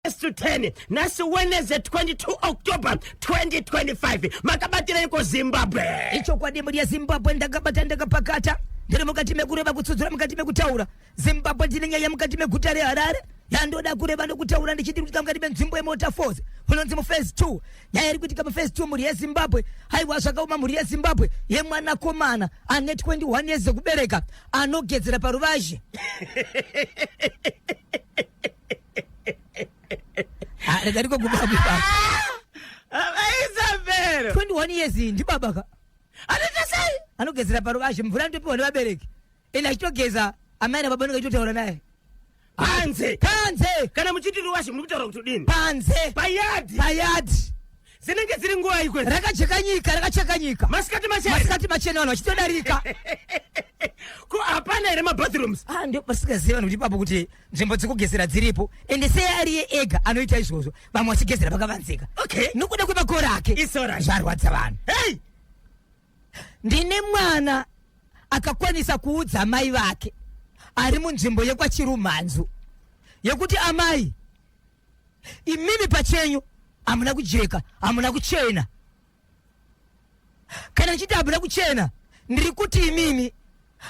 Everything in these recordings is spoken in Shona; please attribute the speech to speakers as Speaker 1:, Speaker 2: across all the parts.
Speaker 1: to 10 nasi Wednesday 22 October 2025 makabatira iko Zimbabwe
Speaker 2: icho kwa demo ya Zimbabwe ndakabata pakata ndiri mukati mekureba kutsudzura mukati mekutaura Zimbabwe ndinenya ya mukati megutare Harare yandoda kureba nokutaura ndichiti kuti mukati menzimbo yemota force unonzi mu phase 2 nyaya iri kuitika mu phase 2 muri yeZimbabwe haiwa zvakauma muri yeZimbabwe yemwana komana ane 21 years kubereka anogedzera paruvazhe Regariko kubabuka.
Speaker 1: Isabel.
Speaker 2: 21 years ndi babaka.
Speaker 1: Anotesai.
Speaker 2: Anogezera paruvazhe mvura ndipo wani wabereki. Ina chitogeza amene baba ndoitaura naye.
Speaker 1: Panze. Kana muchitiri washe muri kutaura kuti dini?
Speaker 2: Panze.
Speaker 1: Payadi. Zinenge ziri nguwa ikwe.
Speaker 2: Rakachekanyika.
Speaker 1: Masikati
Speaker 2: machena wano chitodarika.
Speaker 1: Ko apana ere ma bathrooms.
Speaker 2: Ndio pasikaziva kuti papo kuti nzvimbo dzekugezera dziripo ende sei ari ega anoita izvozvo vamwe vachigezera pakavanzika.
Speaker 1: Okay.
Speaker 2: Nokuda kwemakore ake.
Speaker 1: Isora.
Speaker 2: Zvarwadza vanhu.
Speaker 1: Hey!
Speaker 2: Ndine mwana akakwanisa kuudza mai vake ari munzvimbo yekwaChirumhanzu yekuti amai imimi pachenyu amuna kujeka amuna kuchena kana chiti amuna kuchena ndiri kuti imimi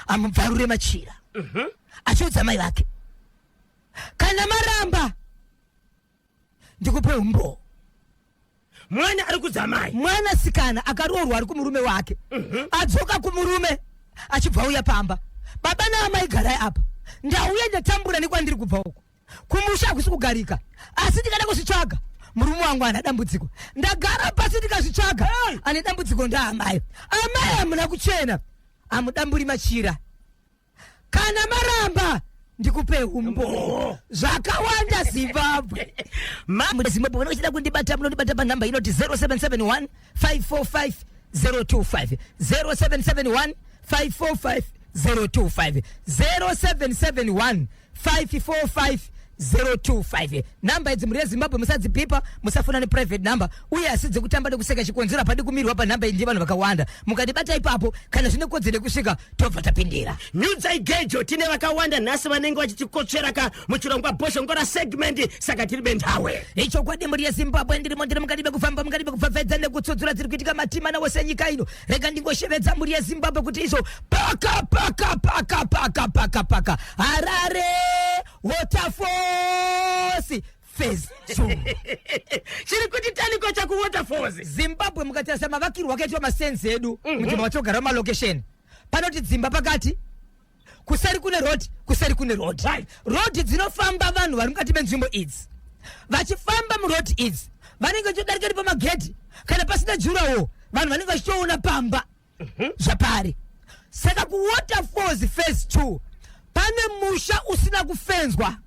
Speaker 2: amubvarure machira achiudza mai vake kana maramba ndikupe umbo
Speaker 1: mwana ari kudzamai
Speaker 2: mwana sikana akaroorwa ari kumurume wake adzoka kumurume achibva uya pamba baba naamai garai apa ndauya ndatambura nekwandiri kubva uko kumusha hakusi kugarika asi ndikada kuzvitsvaga murume wangu ana dambudziko ndagara pasi ndikazvitsvaga ane dambudziko ndaamai amuna kuchena amudamburi machira kana maramba ndikupe umbo zvakawanda Zimbabwe Zimbabwe vanochida kundibata munondibata panhamba inoti 0771 545 025 0771 545 025 0771 545 025 namba idzi muri yeZimbabwe musadzipipa musafuna ne private number uye asidze kutamba nekuseka chikonzera padi kumirwa panhamba iyi ndi vanhu vakawanda mukatibata ipapo kana zvine kodzero kusvika tobva tapindira
Speaker 1: nyudza igejo tine vakawanda nhasi vanenge vachitikotsveraka muchirongwa bosho ngora segment saka tiri benthawe
Speaker 2: icho kwadi muri yeZimbabwe ndiri mukati mekufamba mukati mekupfapfedza nekutsudzura dziri kuitika matimana wose nyika ino rega ndingoshevedza muri yeZimbabwe kuti izo paka Harare Waterfalls phase 2
Speaker 1: chiri kuti taniko chaku Waterfalls
Speaker 2: Zimbabwe mukatarisa mavakirwa wakaitwa masense edu mutima watogara malocation panoti dzimba pakati kuseri kune road road dzinofamba vanhu vari mukati menzvimbo idzi vachifamba muroad idzi vanenge vachidarika ri pamagedhi kana pasina jurawo vanhu vanenge vachitoona pamba zvapari saka ku Waterfalls phase 2 pane musha usina kufenzwa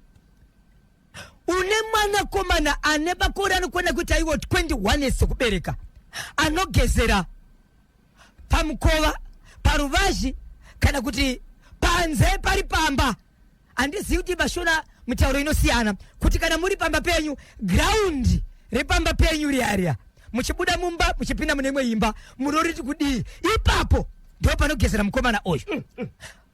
Speaker 2: une mwana komana ane makore anokwana kuita iwo 21 years kubereka anogezera pamukova paruvazhi kana kuti panze pari pamba handizivi kuti mashona mitauro inosiyana kuti kana muri pamba penyu ground repamba penyu riaria muchibuda mumba muchipinda mune imwe imba muroriti kudii ipapo ndio panogezera mukomana uyu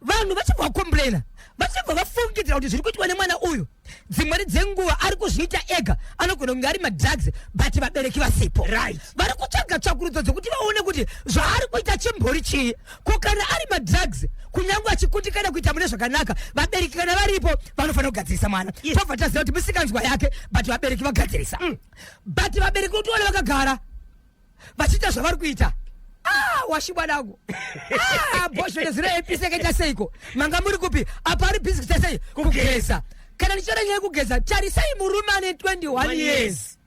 Speaker 2: vanhu vachibva vakomplaina vachibva vafungidzira kuti zviri kuitwa nemwana uyu dzimwari dzenguva ari kuzviita ega anogona kunge ari madrugs but vabereki vasipo vari kutsvaga tsvakurudzo dzokuti vaone kuti zvaari kuita chimbori chii ko kana ari madrugs kunyange achikundikana kuita mune zvakanaka vabereki kana varipo vanofanira kugadzirisa mwana tobva taziva kuti musikanzwa yake but vabereki vagadzirisa but vabereki utoona vakagara vachiita zvavari kuita washibwanangu bosho neziro episekaita seiko manga muri kupi apa ari busy kuita sei kugeza kana ndichora nyaya kugeza tarisai murume ane 21 years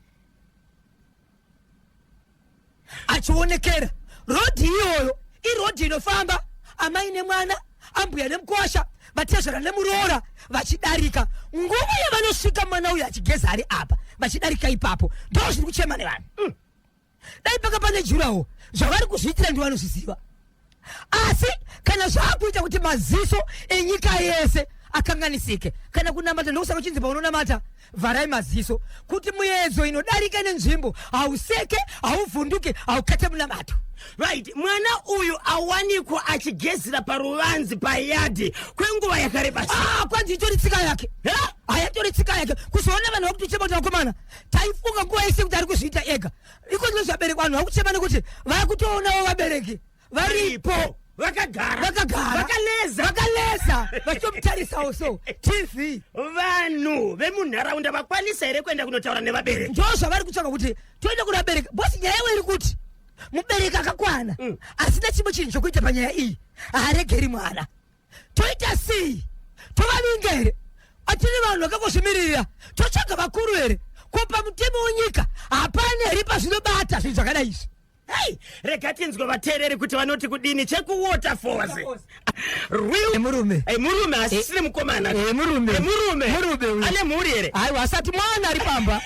Speaker 2: achionekera road iyoyo road inofamba amai nemwana ambuya nemukosha vatezvera nemuroora vachidarika nguva yavanosvika mwana uyu achigeza ari apa vachidarika ipapo ndo zviri kuchema nevanhu dai paka pane jurawo zvavari kuzviitira ndi vanozviziva asi kana zvaakuita kuti maziso enyika yese akanganisike kana kunamata ndokusaka uchinzi paunonamata vharai maziso kuti muyedzo inodarika nenzvimbo hauseke hauvhunduke haukate munamato
Speaker 1: right mwana uyu awanikwa achigezera paruvanzi payadhi kwenguva yakareba
Speaker 2: kwanzi itori tsika yake ayatori tsika yake kuzoona vanhu vakutochema kuti vakomana taifunga nguva yese kuti ari kuzviita ega iko ndino zvabereki vanhu vakuchema nekuti vakutoonawo vabereki varipo
Speaker 1: vakagara
Speaker 2: vakaleza vachitomutarisawo so tv
Speaker 1: vanhu vemunharaunda vakwanisa here kuenda kunotaura nevabereki
Speaker 2: ndo zvavari kutsvaka kuti toende kuna vabereki bosi nyaya yewo iri kuti mubereki akakwana asina chimwe chinhu chokuita panyaya iyi haaregeri mwana toita sei tovavinga here atine vanhu vakangozvimirira totsvaga vakuru here kupa mutemo wenyika hapana here pazvinobata zvinhu zvakadai izvi
Speaker 1: hei rega tinzwe vateereri kuti vanoti kudini chekuwaterfalls
Speaker 2: murume
Speaker 1: asisiri mukomana
Speaker 2: murume
Speaker 1: ane mhuri here
Speaker 2: aiwa asati mwana ari pamba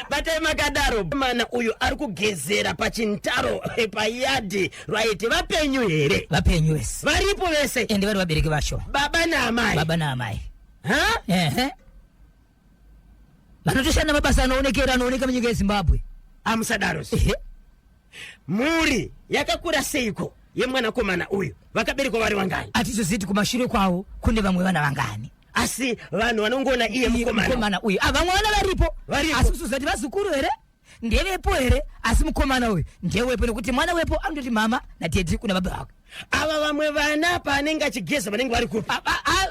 Speaker 1: batai makadaro mana uyu ari kugezera pachintaro payadhi right vapenyu here
Speaker 2: vapenyu vese
Speaker 1: varipo vese
Speaker 2: ende vari vabereki vacho
Speaker 1: baba naamai
Speaker 2: vanotoshanda mabasa anoonekera munyika yezimbabwe
Speaker 1: amusadaro mhuri yakakura seiko yemwanakomana uyu vakaberekwa vari vangani
Speaker 2: atizoziti kumashure kwavo kune vamwe vana vangani
Speaker 1: asi vanhu vanongoona iye mukomana
Speaker 2: uyu vamwe vana varipo asi kusuzati vazukuru here ndevepo here asi mukomana uyu ndewepo nekuti mwana wepo anototi mama nateti kuna baba vake
Speaker 1: ava vamwe vana paanenge achigeza vanenge vari kupi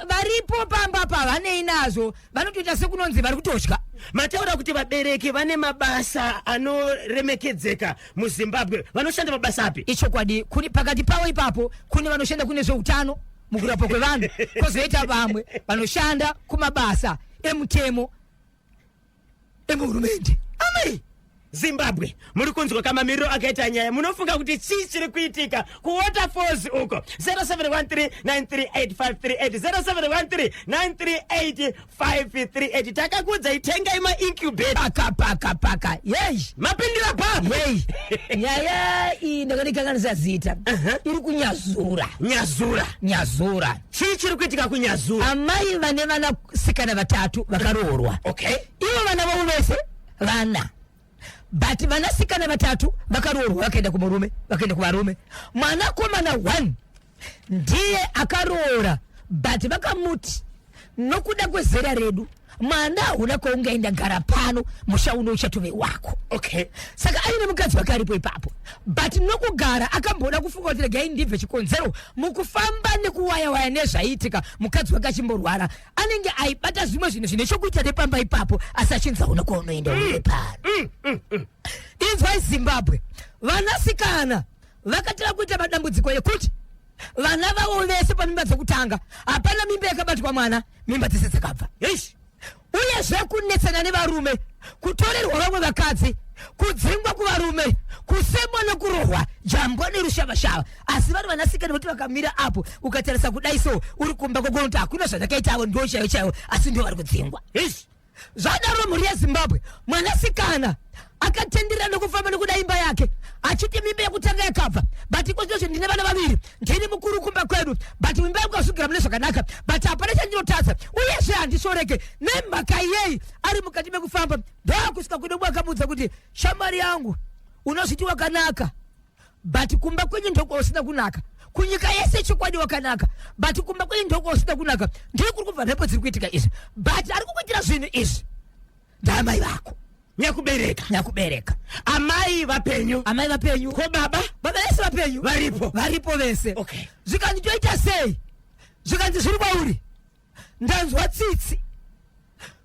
Speaker 2: varipo pamba pa vanei nazvo vanotoita sekunonzi vari kutotya
Speaker 1: mataura kuti vabereki vane mabasa anoremekedzeka muzimbabwe vanoshanda mabasa api
Speaker 2: ichokwadi kuni pakati pavo ipapo kune vanoshanda kune zveutano mukurapwa kwevanhu kwozoita vamwe vanoshanda kumabasa emutemo emuhurumende
Speaker 1: amai zimbabwe muri kunzwa kamamiriro akaita nyaya munofunga kuti chii chiri kuitika kuwaterfalls uko 0713938538 0713938538 takakudzai tengai maincubator
Speaker 2: paka yei
Speaker 1: mapindira pa
Speaker 2: yei nyaya iyi ndakanikanganisa zita iri kunyazura
Speaker 1: chii chiri kuitika kunyazura
Speaker 2: amai vane vanasikana vatatu vakaroorwa
Speaker 1: okay
Speaker 2: ivo vana vavo vese vana but vanasikana vatatu vakaroorwa vakaenda kuvarume mwanakomana 1 ndiye akaroora but vakamuti nokuda kwezera redu mwana hauna kwaungaenda gara pano musha uno uchatove wako
Speaker 1: okay
Speaker 2: saka aine mukadzi wake aripo ipapo but nokugara akamboda kufunga kuti regai ndibve chikonzero mukufamba nekuwayawaya nezvaiitika mukadzi wake achimborwara anenge aibata zvimwe zvinhu zvine chokuita nepamba ipapo asi achinzauna kwaunoenda uri pano inzwai zimbabwe vanasikana vakatira kuita madambudziko ekuti vana vavo vese pamimba dzekutanga hapana mimba yakabatwa mwana mimba dzese dzakabva uyezve kunetsana nevarume kutorerwa vamwe vakadzi kudzingwa kuvarume kusemwa nekurohwa jambwa nerushavashava asi vari vanasikana voti vakamira apo ukatarisa kudai so uri kumba kwakona kuti hakuna zvazvakaitavo ndo chaivo asi ndio vari kudzingwa zvadaro mhuri yezimbabwe mwanasikana akatenderera nokufamba nekuda imba yake achiti mimba yekutanga yakabva but ikozvozvo ndine vana vaviri ndini mukuru kumba kwedu but mimba yangu asvigara mune zvakanaka but hapana chandinotadza uyezve handisoreke nemhaka iyei ari mukati mekufamba ndokusvika kunobu akamudza kuti shamwari yangu unozviti wakanaka but kumba kwenyu ndoko usina kunaka kunyika yese chokwadi wakanaka but kumba kwenyu ndoko usina kunaka ndiri kuri kubva nhepo dziri kuitika izvi but ari kukuitira zvinhu izvi ndaamai vako nyakubereka
Speaker 1: amai vapenyu
Speaker 2: ko baba vese vapenyu varipo vese
Speaker 1: okay
Speaker 2: zvikanzi toita sei zvikanzi zviri kwauri ndanzwa tsitsi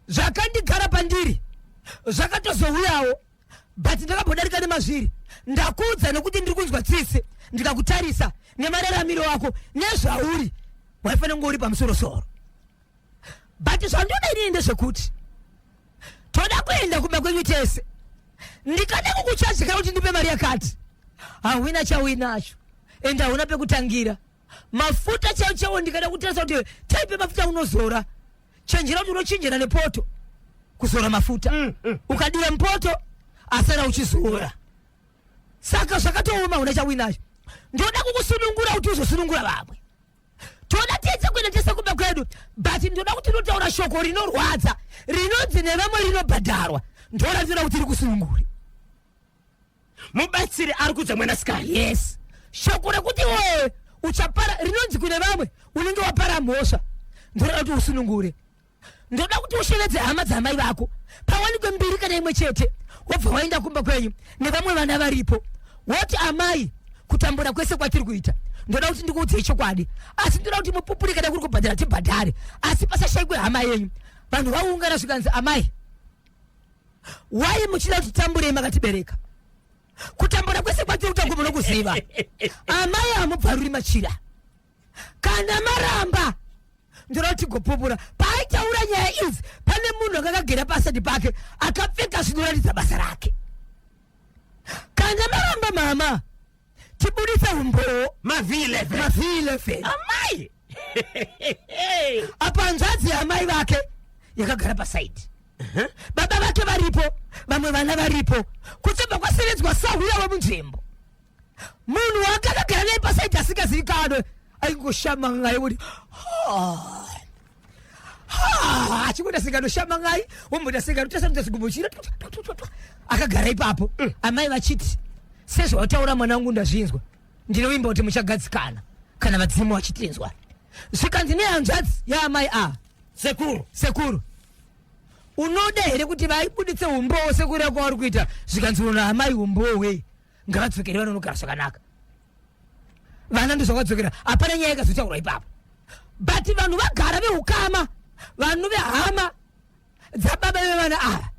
Speaker 2: zvakandigara pandiri zvakatozouyawo but ndakambodarika nemazviri ndakuudza nekuti ndiri kunzwa tsitsi ndikakutarisa nemararamiro wako nezvauri waifanira kunge uri pamusorosoro but zvandoda inini ndezvekuti toda kuenda kumba kwenyu tese ndikada kukuchadzika kuti ndipe mari yakati hauina chauinacho ende hauna pekutangira mafuta chaiwo ndikada kutarisa kuti taipe mafuta unozora chenjera kuti unochinjera nepoto kuzora mafuta ukadira mpoto asana uchizora saka zvakatooma una chauinacho ndoda kukusunungura kuti uzosunungura vamwe toda tiedze kuenda tese kumba kwedu but ndoda kuti notaura shoko rinorwadza rinonzi nevamwe rinobhadharwa ndoda ndinoda kuti rikusunungure
Speaker 1: mubatsiri ari kudza mwanasikana
Speaker 2: yes shoko rekuti wewe uchapara rinonzi kune vamwe unenge wapara mhosva ndoda kuti usunungure ndoda kuti ushevedze hama dzamai vako pawanikwe mbiri kana imwe chete wobva waenda kumba kwenyu nevamwe vana varipo woti amai kutambura kwese kwatiri kuita ndoda kuti ndikuudzei chokwadi asi ndoda kuti mupupuri kana kuri kubhadhara tibhadhare asi pasashayikwe hama yenyu vanhu vaungana zvikanzi amai wai muchida kuti tamburei makatibereka kutambura kwese kwatiri kuita kumuno kuziva amai hamubvaruri machira kana maramba ndoda kuti gopupura paitaura nyaya idzi pane munhu akagera pasati pake akapfeka zvinoratidza basa rake kana maramba mama tibudisa umbowo mavhile amai apa nzvadzi amai vake yakagara pasaidi baba vake varipo vamwe vana varipo kuchibva kwaseredzwa sahuya wemunzvimbo munhu wakagara naye pasaidi asingazivikanwe aingoshama ngai kuti achikuita singanoshama ngai womboita singanotasanudza zigumbuchira akagara ipapo amai vachiti sezvautaura mwanangu ndazvinzwa ndinovimba kuti muchagadzikana kana vadzimu vachitinzwa zvikanzi nehanzvadzi yaamai sekuru unoda here kuti vaibuditse umbowo sekuru yako vari kuita zvikanzi uno amai umbowe ngavadzokere vanonogara zvakanaka vana ndozvakadzokera hapana nyaya ikazotaurwa ipapo but vanhu vagara veukama vanhu vehama dzababa vevana ava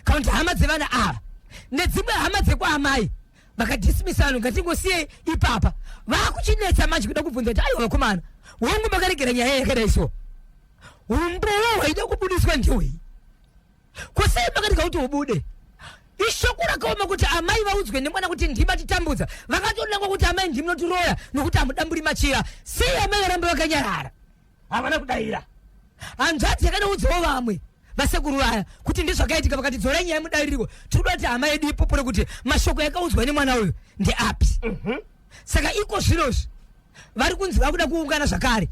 Speaker 2: kana kuti hama dzevana ava nedzimwe hama dzekuamai vakadhisimisa vanhu ngatingosiyei ipapa vakuchinetsa manje kuda kubvunza kuti aiwa vakomana wangu makaregera nyaya yakadai so umbowo waida kubudiswa ndiwei kusei makatika kuti ubude ishoko rakaoma kuti amai vaudzwe nemwana kuti ndima titambudza vakatonangwa kuti amai ndimnotiroya nokuti amudamburi machira sei amai varambe vakanyarara havana kudayira hanzvadzi yakadaudzawo vamwe vasekuru vaya kuti ndizvakaitika vakati dzora nyaya mudaririko tinoda kuti hama yedu ipupure kuti mashoko yakaudzwa nemwana uyu ndeapi saka iko zvinozvi vari kunzi vakuda kuungana zvakare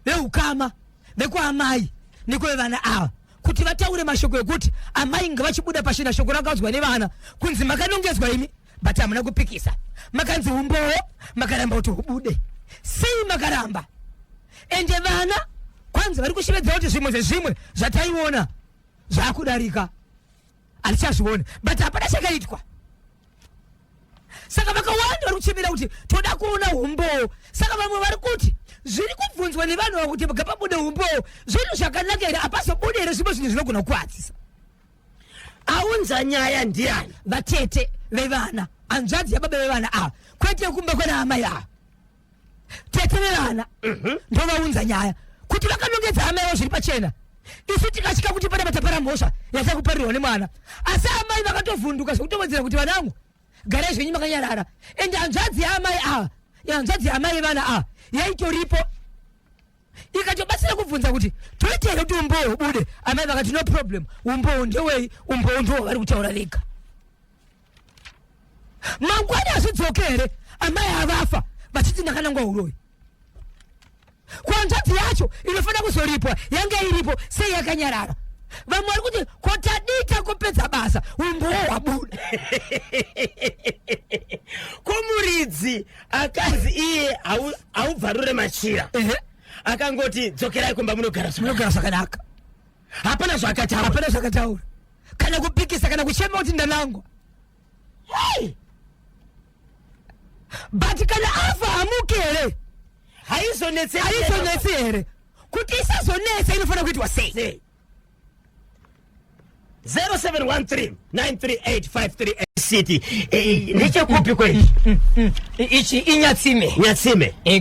Speaker 2: veukama vekuamai nekuvevana ava kuti vataure mashoko ekuti amai ngavachibuda pashina shoko rakaudzwa nevana kunzi makanongedzwa imi but hamuna kupikisa makanzi umbowo makaramba kuti ubude sei makaramba ende vana kwanza vari kushevedza kuti zvimwe zvezvimwe zvataiona zvakudarika hatichazviona but hapana chakaitwa saka vakawanda vari kuchemera kuti toda kuona umbowo saka vamwe vari kuti zviri kubvunzwa nevanhu va kuti gapabude umbowo zvinhu zvakanaka here hapazobude here zvimwe zvinhu zvinogona kukwadzisa
Speaker 1: aunza nyaya ndiani
Speaker 2: vatete vevana hanzvadzi yababa vevana ava kwete kumba kwena amai ava tete vevana ndovaunza nyaya kuti vakanongedza hama yavo zviri pachena isu tikatya kuti pane matapara mhosva yachakuparirwa nemwana asi amai vakatovhunduka zvekutovedzera kuti vanangu garai zvenyu makanyarara ende hanzvadzi yaamai ava hanzvadzi yaamai yevana ava yaitoripo ikatobatsira kubvunza kuti toita here kuti umbowo ubude amai vakati no problem umbowo ndewei umbowo ndo vari kutaura vega mangwani hazvidzoke here amai avafa vachiti ndakanangwa uroyi kwanzvadzi yacho inofanira kuzoripwa yanga iripo sei yakanyarara vamwe vari kuti kotadita kupedza basa umbowo wabuda
Speaker 1: kumuridzi akanzi iye haubvarure machira akangoti dzokerai kumba munogara
Speaker 2: zvakanaka
Speaker 1: hapana
Speaker 2: zvakataura kana kupikisa kana kuchema kuti ndanangwa but kana afa hamuke here haizonetsi here kuti isazonetsa inofanira kuitwa sei
Speaker 1: 0713-938-538 city ndechekupi kwei
Speaker 2: ichi inyatsime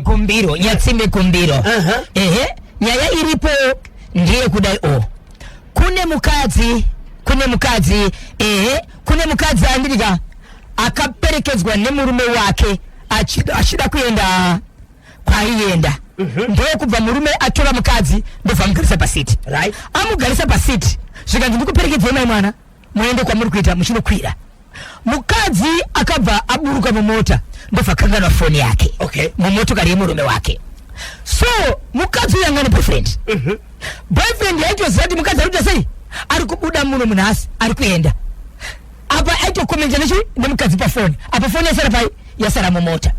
Speaker 1: kumbiro
Speaker 2: nyatsime kumbiro nyaya iripo ndiye kudai kune mukadzi andika akaperekedzwa nemurume wake achida kuenda kwaienda ndokubva murume atora mukadzi ndobva amugarisa pasiti amugarisa pasiti zvikanzi ndikuperekedzei mai mwana muende kwamuri kuita muchinokwira mukadzi akabva aburuka mumota ndobva kanganwa foni yake mumotokari yemurume wake so mukadzi uyu anga neboyfriend boyfriend yaitoziva kuti mukadzi arikuita sei ari kubuda muno munhasi ari kuenda apa aitokomenta nemukadzi pafoni apa foni yasara pai yasara mumota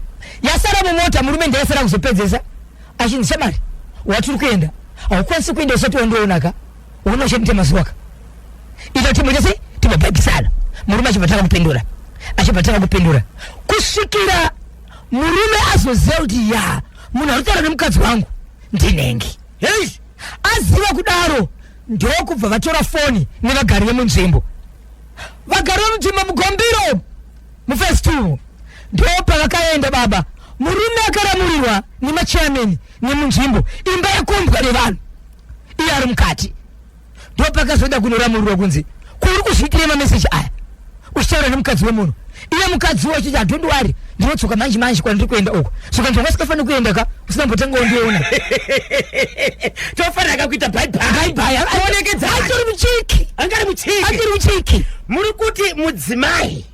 Speaker 2: murume ndeyasara kuzopedzesa achinzi shamari watiri kuenda haukwanisi kuenda usati wandoonaka unoshemte mazuwaka ito timwetese timabhaibisana murume achipataka kupindura kusvikira murume azoziva kuti ya munhu ari kutaura nemukadzi wangu ndinenge hei aziva kudaro ndokubva vatora foni nevagari vemunzvimbo mugombiro mufesi 2 ndopa vakaenda baba murume akaramurirwa nemachairman nemunzvimbo imba yakombwa nevanhu iye ari mukati ndopakazoda kunoramurirwa kunzi kuri kuzviitire mameseji aya uchitaura nemukadzi wemunhu iye mukadzi wachiti adhondwari ndinotsoka manje kwandiri kuenda uko saka ndingasikafani kuenda ka usinambotanga undiona
Speaker 1: tofanira kakuita bye
Speaker 2: aonekeza
Speaker 1: angari muchiki muri kuti mudzimai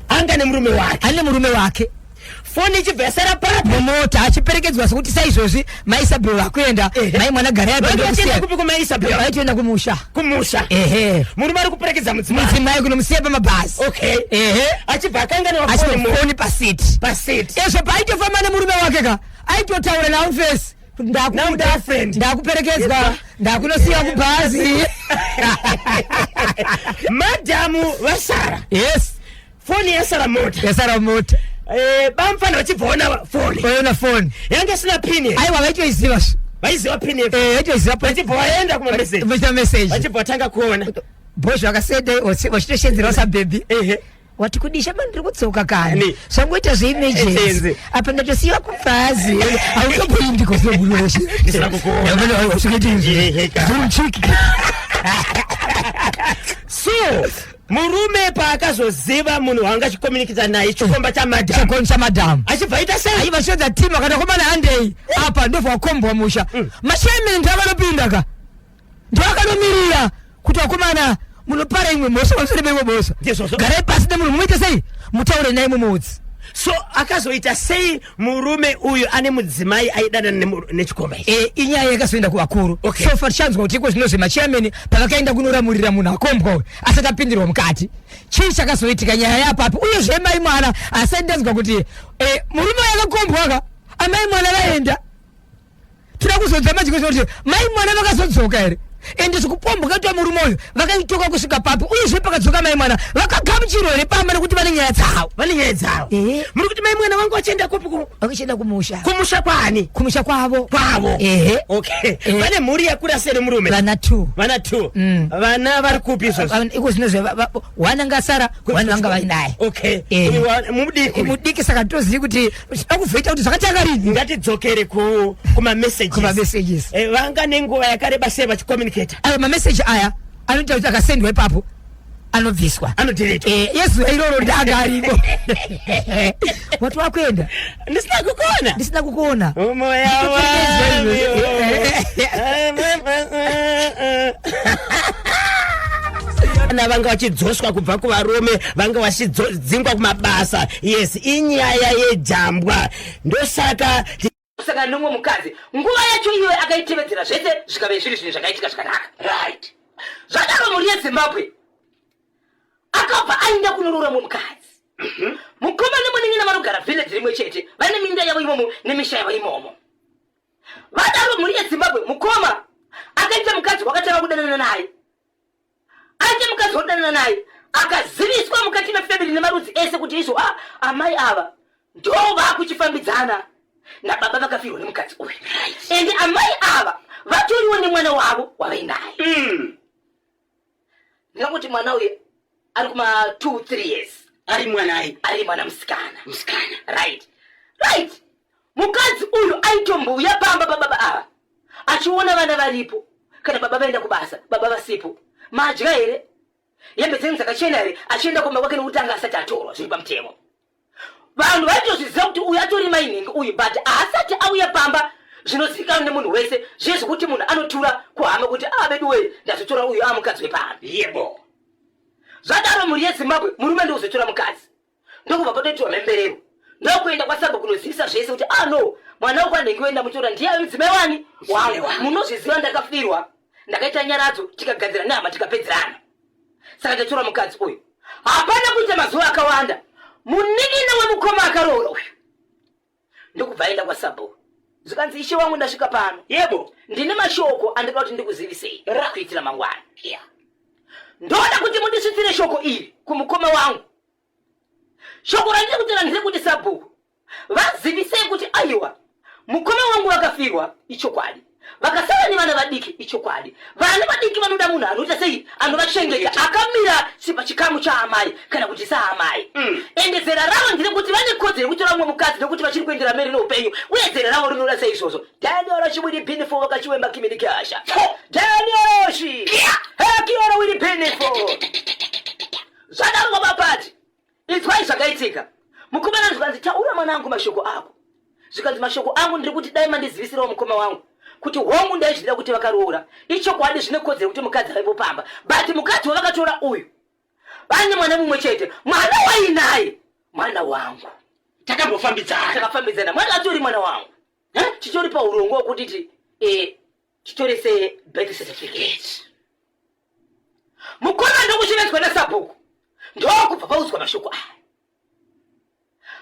Speaker 1: anga nemurume wake
Speaker 2: ane murume wake
Speaker 1: foni ichibva yasara papo
Speaker 2: mumota achiperekedzwa sekuti saizvozvi maisabhero akuenda mai mwana gari
Speaker 1: yakupi kumaisabhero
Speaker 2: vaitoenda kumusha
Speaker 1: murume ari kuperekedza mudzimai
Speaker 2: kunomusiya pamabhazi
Speaker 1: achibva akanga
Speaker 2: nefoni pasiti ezvo paaitofamba nemurume wake ka aitotaura naufesi ndakuperekedzwa ndakunosiya kubhazi
Speaker 1: madhamu vasara foni yasara mota bamfana vachibvaona
Speaker 2: foni
Speaker 1: yanga sina pini
Speaker 2: aiwa vaitoiziva
Speaker 1: vaiziva pini
Speaker 2: vachibva
Speaker 1: vaenda kumameseji vachibva vatanga kuona
Speaker 2: bhozvo vakasede vachitoshedzera sabhebi wati kudisha bani ndiri kutsoka kani zvangoita zveemergency apa ndatosiyiwa kubhazi hautopoindiko
Speaker 1: so murume paakazoziva munhu wanga achikomunikidza naye chikomba
Speaker 2: chamadhamu
Speaker 1: achibva aita sei
Speaker 2: vachidza timu akatakomana handei apa ndobva wakombwa musha mashaimeni ndiakanopinda ka ndoakanomirira kuti wakomana munopara imwe mhosva pamusoro peimwe mhosva garai pasi nemunhu mumoite sei mutaure naye mumudzi
Speaker 1: so akazoita sei murume uyu ane mudzimai aidanana nechikomba ichi
Speaker 2: inyaya yakazoenda kuvakuru sofa tichanzwa kuti iko zvinozve machairman pavakaenda kunoramurira munhu akombwa uyu asati apindirwa mukati chii chakazoitika nyaya yapapo uyezve mai mwana asaendenzwa kuti murume yakakombwa ka amai mwana vaenda tira kuzodza majikosa kuti mai mwana vakazodzoka here ende zvekupomba kaitwa murume uyu vakaitoka kusvika papo uyezve pakadzoka mai mwana vakagamuchirwa here pamba nekuti vane nyaya dzavo
Speaker 1: muri kuti mai mwana vanga vachienda kopi
Speaker 2: vachienda
Speaker 1: kumusha kwani
Speaker 2: kumusha kwavo
Speaker 1: okay vane mhuri yakura sei nemurume
Speaker 2: vana
Speaker 1: 2 vana vari kupi izvozvo
Speaker 2: iko zvinozve wana ngasara wana vanga vainaye mudiki saka tozivi kuti akuvhoita kuti zvakatanga rini
Speaker 1: ngatidzokere kumamessages vanga nenguva yakareba sei vachikomunicata
Speaker 2: ayo mameseji aya anoita kuti akasendwa ipapo anobviswa
Speaker 1: anodireta
Speaker 2: yezuva iroro ndaga aripo wati wakuenda ndisina kukuona
Speaker 1: umoya vana vanga vachidzoswa kubva kuvarume vanga vachidzingwa kumabasa yes inyaya yejambwa ndosaka
Speaker 3: saka nomwe mukadzi nguva yacho iwe akaitevedzera zvese zvikave zviri zvinhu zvakaitika zvakanaka right zvadaro mhuri yezimbabwe akabva aenda kunorora mumukadzi mukoma nemunin'ina vanogara vhileji rimwe chete vane minda yavo imomo nemisha yavo imomo vadaro mhuri yezimbabwe mukoma akaita mukadzi wakatanga kudanana naye aite mukadzi wakudanana naye akaziviswa mukati mefamily nemarudzi ese kuti izvo amai ava ndo vakuchifambidzana nababa vakafirwa nemukadzi uyu ende amai ava vatoriwo nemwana wavo wavainaye ndingakuti mwana uyu ari kuma 2-3 years
Speaker 1: ari
Speaker 3: mwana musikana right mukadzi uyu aitombuya pamba pababa ava achiona vana varipo kana baba vaenda kubasa baba vasipo madya here hembe dzenyu dzakachena here achienda kumba kwake nekutanga asati atorwa zviri pamutemo vanhu vaitozviziva kuti uyu atori mainhingi uyu but asati auya pamba zvinozivikanwa nemunhu wese zvezvokuti munhu anotura kuhama kuti vedu wei ndazotora uyu mukadzi wepamba
Speaker 1: yebo
Speaker 3: zvadaro mhuri yezimbabwe murume ndouzotora mukadzi ndokubva patoitiwa mhemberero ndokuenda kwasabha kunozivisa zvese kuti no mwana wako anenge oenda mutora ndiye mudzimai wani wangu munozviziva ndakafirwa ndakaita nyaradzo tikagadzira nehama tikapedzerana saka ndatora mukadzi uyu hapana kuita mazuva akawanda munin'ina wemukoma akaroora uyu ndokubva aenda kwasabho zvikanzi ishe wangu ndasvika pano
Speaker 1: yebo
Speaker 3: ndine mashoko andinoda kuti ndikuzivisei kuitira mangwana. Ndoda kuti mundisvitsire shoko iri kumukoma wangu. Shoko randiri kuti randire kuti Sabhuku vazivisei kuti aiwa mukoma wangu wakafirwa ichokwadi. Vakasara ni vana vadiki ichokwadi. Vana vadiki vanoda munhu anoita sei anovachengeta akamira pachikamu cha amai kana kuti saamai. Ende zera ravo ndiri kuti vane kodzero kutora mumwe mukadzi nekuti vachiri kuendera mberi noupenyu uye zera ravo rinoda sei izvozvo. Daniel Oshimwiri Pinifo vakachiwemba Kiminikasha. Daniel Oshi Kiora Wiri Pinifo zvadarwa mapati izwai zvakaitika. Mukomana zvikanzi taura mwanangu mashoko ako. Zvikanzi mashoko angu ndiri kuti dai mandizivisirawo mukoma wangu kuti hongu ndaizvida kuti vakaroora ichokwadi zvine kodzero kuti mukadzi aivopamba but mukadzi wavakatora uyu vane mwana mumwe chete mwana wainaye mwana wangu takafambidzana mwana atori mwana wangu chitori paurongo wokutiti chitori sebirth certificate. Mukoma ndokuchevedzwa naSabhuku ndokubva paudzwa mashoko aya.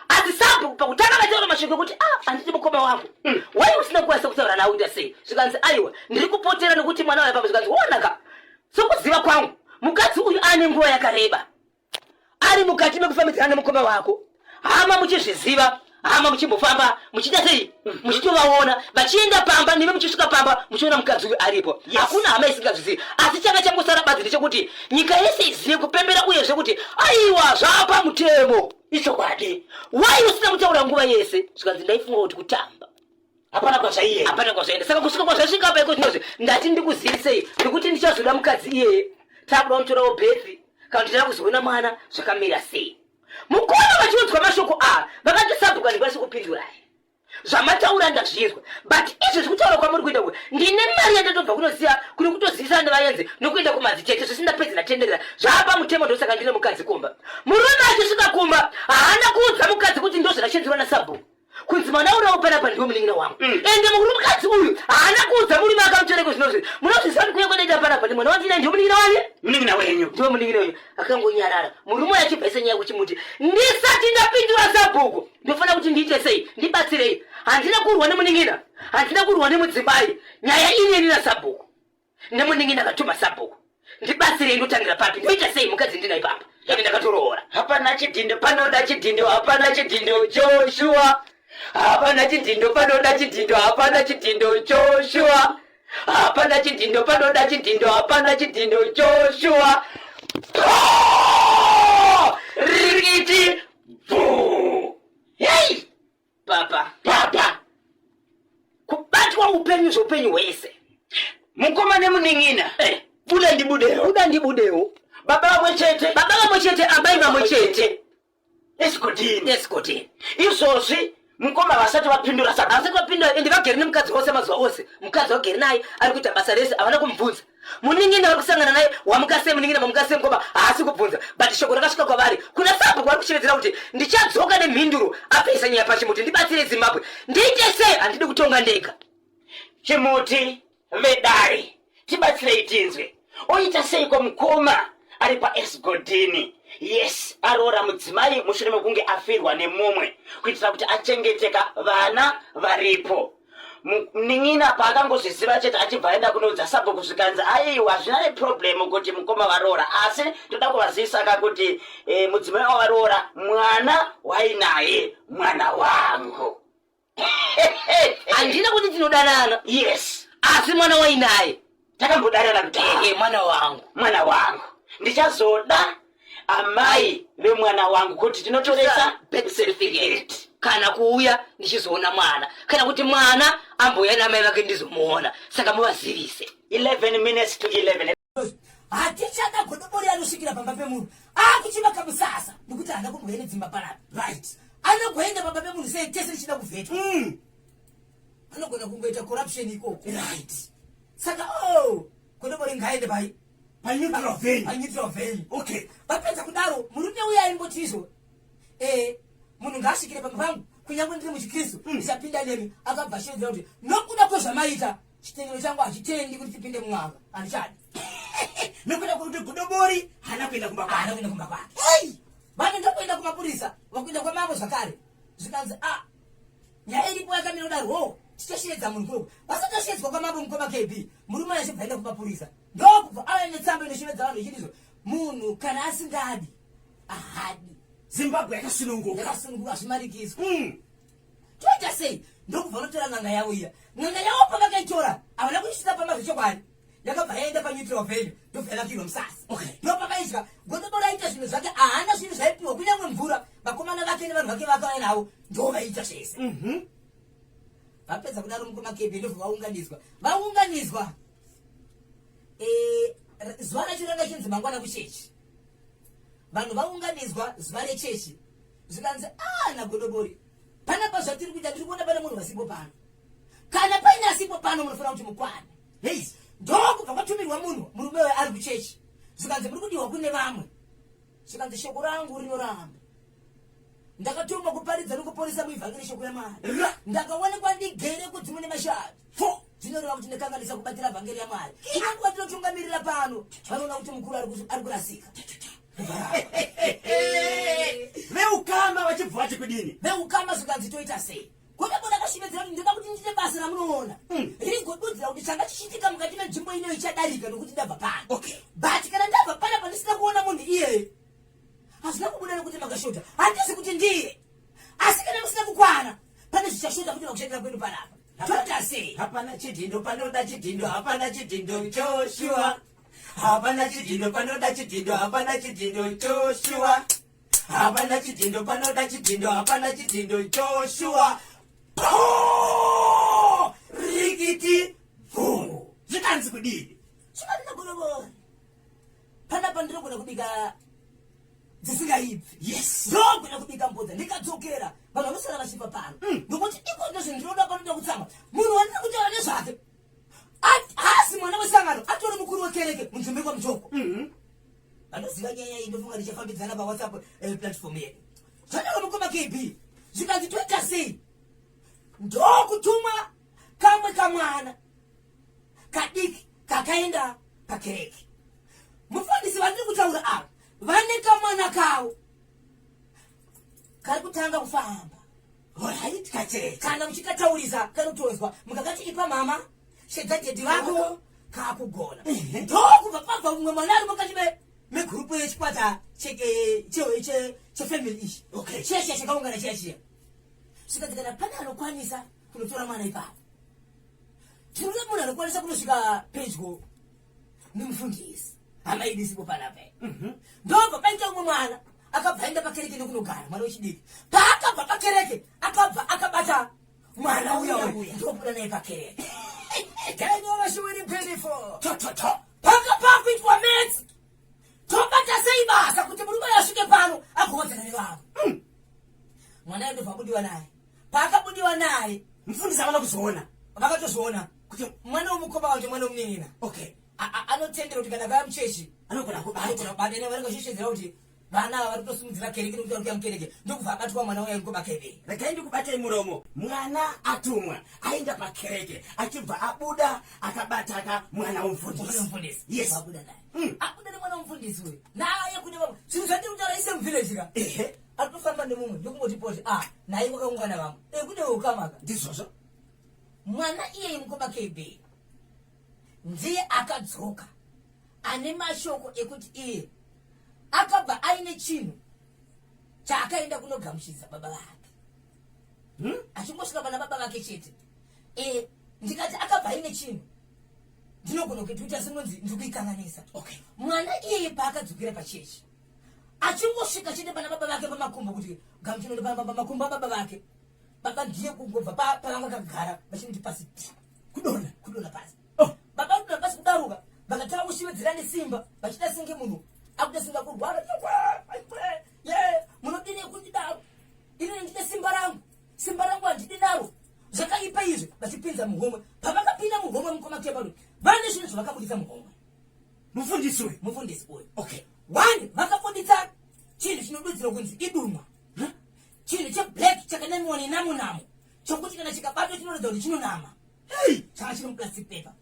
Speaker 3: Asi Sabhuku pakutanga vataura mashoko kuti anditi mukoma wangu wai usina kukwanisa kutaura nawo uita sei. Zvikanzi aiwa ndiri kupotera nekuti mwana waipamba. Zvikanzi wonaka sokuziva kwangu mukadzi uyu ane nguva yakareba ari mukati mekufambidzana nemukoma wako. Hama muchizviziva, hama muchimbofamba muchiita sei muchitovaona vachienda pamba nime muchisvika pamba muchiona mukadzi uyu aripo. Hakuna hama isingazvizivi. Asi changa changosara badzi ndechekuti nyika yese izive kupembera uyezve kuti aiwa zvapa mutemo ichokwadi. Wai usina mutaura nguva yese. Zvikanzi ndaifunga kuti kutamba hapana kwazvaenda. Saka kusvika kwazvasvika paiko zvinozve ndati ndikuzivisei nekuti ndichazoda mukadzi iyeye takuda mutorawo bhethi kana kuti ndakuzoona mwana zvakamira sei. Mukoma vachiudzwa mashoko vakati Sabhuku handikwanisi kupindurai zvamataura ndazvinzwa but izvo zvekutaura kwamuri kuita kuti ndine mari yandatobva kunoziya kuri kutozivisana nevaenzi nokuenda kumadzitete zvisindapedzera tenderera zvapa mutemo ndosaka ndine mukadzi kumba. Murume achisvika kumba haana kuudza mukadzi kuti ndozvinachenzerwa naSabhuku kunzi mwana urawo panapa ndiwo munin'ina wangu. Ende mukadzi uyu haana kuudza murume akamutoreko zvinozvi munozviziva kuti kuyekwededa panapa ndi mwana wandina ndiwo munin'ina wenyu ndiwo munin'ina wenyu. Akangonyarara murume uyu achibva senyaya kuchimuti ndisati ndapindura Sabhuku ndofanira kuti ndiite sei ndibatsirei. Handina kurwa nemunin'ina handina kurwa nemudzimai nyaya ineni naSabhuku nemunin'ina akatuma Sabhuku ndibatsirei ndotangira papi ndoita sei mukadzi ndinaipamba ine ndakatoroora. Hapana chidhindo panoda chidhindo hapana chidhindo Joshua. Hapana chidhindo panoda chidhindo hapana chidhindo Joshua. Hapana chidhindo panoda chidhindo hapana chidhindo Joshua. Rikiti hey papa kubatwa upenyu zvopenyu hwese. Mukoma nemunin'ina buda ndibudewo baba vamwe chete amai vamwe chete escotini izvozvi mukoma vasati vapindura ende vagere nemukadzi wose mazuva ose. Mukadzi wagere naye ari kuita basa rese havana kumubvunza. Munin'ina vari kusangana naye wamukase munin'ina mamukase mukoma haasi kubvunza but shoko rakasvika kwavari kuna Sabhuku vari kuchevedzera kuti ndichadzoka nemhinduro apisa nyaya pachimuti ndibatsire Zimbabwe ndiite sei handidi kutonga ndega. Chimuti vedare tibatsirei tinzwe oita sei kwamukoma ari paEsgodini. Yes aroora mudzimai mushure mekunge afirwa nemumwe kuitira kuti achengeteka vana varipo. Munin'ina paakangozviziva chete achibva aenda kunoudza Sabhuku zvikanzi aiwa hazvina neproblemu kuti mukoma varoora asi ndoda kuvazivisa kuti mudzimai wavaroora mwana wainaye mwana wangu. Handina kuti tinodanana yes asi mwana wainaye takambodanana kuti mwana wangu ndichazoda amai vemwana wangu kuti tinotoresa birth certificate kana kuuya ndichizoona mwana kana kuti mwana amboya namai vake ndizomuona. Saka muvazivise 11 minutes to 11.
Speaker 2: Hatichada godobori anosvikira pamba pemunhu akuchivaka musasa nekuti handa kumboenda dzimba panapa right. Anogoenda pamba pemunhu sei tese tichida kuvhetwa anogona kungoita corruption ikoko right. Saka godobori ngaende neutral vein. Okay. Vapedza kudaro murume uya aimbotizvo munhu ngaasvikire pamba pangu kunyange ndiri muchikristu ndichapinda nemi akabva shedzera kuti nokuda kwezvamaita chitendero changu hachitendi kuti tipinde mumwanga handichadi. Nokuda kwekuti godobori hana kuenda kumba kwake vanoenda kuenda kumapurisa vakuenda kwamambo zvakare zvikanzi nyaya iripo yakamira kudaro tichashedza munhu kuno vasatashedzwa kwamambo mukoma KB murume achibvaenda kumapurisa ndokubva aine tsamba inoshemedza vanhu ichidizvo munhu kana asingadi ahadi
Speaker 1: Zimbabwe yakasununguka
Speaker 2: yakasununguka zvimarikiswa toita sei ndokubva unotora n'anga yavo iya n'anga yavo pavakaitora havana kuisvitsa pamazvechokwadi yakabva yaenda paneutral value ndobva yakapirwa musasi ndopakaitya godobora aita zvinhu zvake haana zvinhu zvaipiwa kunyange mvura vakomana vake nevanhu vake vakauya navo ndo vaita zvese vapedza kudaro mukoma KB ndobva vaunganidzwa zuva racho ranga chinzi mangwana kuchechi vanhu vaunganidzwa zuva rechechi zvikanzi nagodobori panapa zvatiri kuita tiri kuona pane munhu vasipo pano kana paine asipo pano munofanira kuti mukwane heis ndokubva kwatumirwa munhu murume we ari kuchechi zvikanzi muri kudiwa kune vamwe zvikanzi shoko rangu rinoramba ndakatumwa kuparidza nokuporesa muivhangeri shoko yamwari ndakaonekwa ndigere kudzimwe nemashati zvinoreva kuti ndakanganisa kubatira vhangeri yamwari inanguva tinotungamirira pano vanoona kuti mukuru ari kurasika
Speaker 1: veukama vachibva vati kudini
Speaker 2: veukama zvikanzi toita sei kodabona akashimedzera kuti ndoda kuti ndine basa ramunoona rigodudzira kuti changa chichitika mukati menzvimbo ino ichadarika nokuti ndabva pano but kana ndabva pana pandisina kuona munhu iyeye hazvina kubuda nekuti makashota handisi kuti ndiye asi kana musina kukwana pane zvichashota kuti vakushandira kwenu panapa toita sei
Speaker 1: hapana chidhindo panoda chidhindo hapana chidhindo Joshua hapana chidhindo panoda chidhindo hapana chidhindo Joshua hapana chidhindo panoda chidhindo hapana chidhindo Joshua rikiti zvikanzi kudini
Speaker 2: zvikanzi kudini panapa ndinogona kubika dzisingaibvi
Speaker 1: yes
Speaker 2: ndogona kubika mbudza ndikadzokera vanhu vanosara vachipa pano nokuti iko ndozvinhu ndinoda panoda kutsama munhu wandina kutaura nezvake hasi mwana wesangano atori mukuru wekereke munzvimbo kwamutoko vanoziva nyaya iyi ndofunga ndichafambidzana pawhatsapp platform yedu zvadaro mukoma KB zvikanzi toita sei ndokutumwa kamwe kamwana kadiki kakaenda pakereke mufundisi vandiri kutaura ava vane kamwana kavo kari kutanga kufamba
Speaker 1: right kacheka
Speaker 2: kana muchikataurisa kanotonzwa mukakati ipa mama shedzadhedhi vako kakugona ndokubva pabva mumwe mwana ari mukati megurupu yechikwata chefamily ichi chiya chakaungana chiya svikadzikana pane anokwanisa kunotora mwana ipapo tinoda munhu anokwanisa kunosvika pedyo nemufundisi hamaidisipo panapa ndobva paita umwe mwana akabva aenda pakereke nekunogara mwana wechidiki paakabva pakereke akabva akabata mwana uya ndobuda naye pakereke pakapakuitwa metsi tobata sei basa kuti murume asvike pano agodzana nevavo mwana yo ndobva budiwa naye paakabudiwa naye
Speaker 1: mufundisi avana kuzoona
Speaker 2: vakatozoona kuti mwana womukoma wacho mwana womunin'ina anotendera kuti kana vaya muchechi
Speaker 1: anogona kubata
Speaker 2: vanengasheshedzera kuti vana ava vari kutosimudzira kereke nekuti vari kuya mukereke ndokubva abatwa mwana uya mukoma KB
Speaker 1: regai ndikubatai muromo mwana atumwa aenda pakereke achibva abuda akabataka mwana womufundisi yes
Speaker 2: abuda naye abuda nemwana womufundisi uyu naye kune vamwe zvinhu zvandiri kutaura ise muvhileji ka atofamba nemumwe ndokungoti poti naye kwakaungana vamwe kune ukamaka
Speaker 1: ndizvozvo
Speaker 2: mwana iyeye mukoma KB ndiye akadzoka ane mashoko ekuti iye akabva aine chinhu chaakaenda kunogamuchidza baba vake achingosvika pana baba vake chete ndikati akabva aine chinhu ndinogona kutuita sinonzi ndikuikanganisa mwana iyeye paakadzokera pachechi achingosvika chete pana baba vake pamakumbo kuti gamuchinoda pamakumbo ababa vake baba ndiye kungobva pavanga kagara vachinoti pasi kudona pasi baba kudona pasi kudaruka vakatava kushivedzera nesimba vachida senge munhu akuda singa kurwara munodini kundidaro ini ndine simba rangu handidi naro zvakaipa izvi vachipinza muhomwe pavakapinda muhomwe mukoma KB vane zvinhu zvavakabudisa muhomwe mufundisi uyu one vakafundisa chinhu chinodudzira kunzi idumwa chinhu cheblack chakanamiwa nenamunamo chokuti kana chikabatwa chinorodza kuti chinonama changa chiri muplastic paper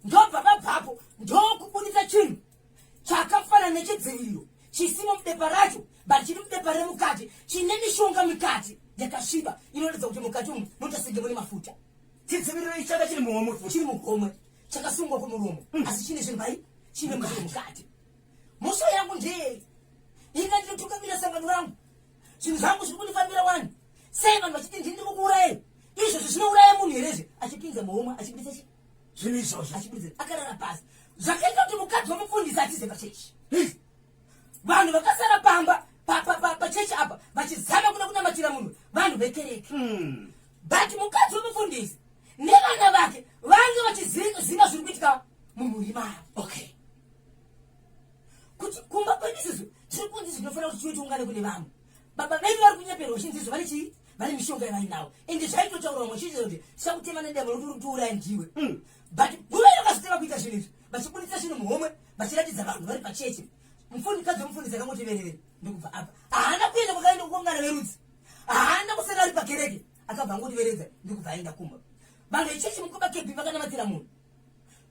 Speaker 2: ndobva vabvapo ndokubudisa chinhu chakafanana nechidziviriro chisimo mubepa racho but chiri mubepa remukati chine mishonga mikati yakasviba inoratidza kuti mukati umu munotasinge mune mafuta
Speaker 1: chitsibiriro ichaka chiri muhomwe
Speaker 2: chiri muhomwe chakasungwa kumuromo asi chine zvinhu pai chine mukati mukati. Muso yangu ndeye ina ndinotukamira sangano rangu zvinhu zvangu zviri kundifambira wani sei vanhu vachiti ndiri kukuurayai izvozvo zvinouraya munhu herezve achipinza muhomwe achibudisa chi
Speaker 1: zvinhu izvozvo
Speaker 2: achibudisa akarara pasi zvakaita kuti mukadzi wamufundisi atize pachechi vanhu vakasara pamba pachechi apa vachizama kuda kunamatira munhu vanhu vekereke but mukadzi wamufundisi nevana vake vange vachiziva zviri kuitika mumhuri mavo.
Speaker 1: okay
Speaker 2: kuti kumba kwedu izvozvo tiri kunzi zvinofanira kuti tiungane kune vamwe baba vedu vari kunyeperwa chinzizvo vane chii vane mishonga yavainawo ende zvaitotaurwa mwachizvo kuti sakutema nedemo nokuti utiuraya ndiwe but guva vakazotema kuita zvinhu izvi vachibudisa zvinhu muhomwe vachiratidza vanhu vari pachechi. Mufundikadzi womufundisi akamoti verevere ndokubva apa haana kuenda kwakaenda kuungana verudzi haana kusara ari pakereke akabva angoti veredza ndokubva aenda kumba. Vanhu vechechi mukomba kebhi vakanamatira munhu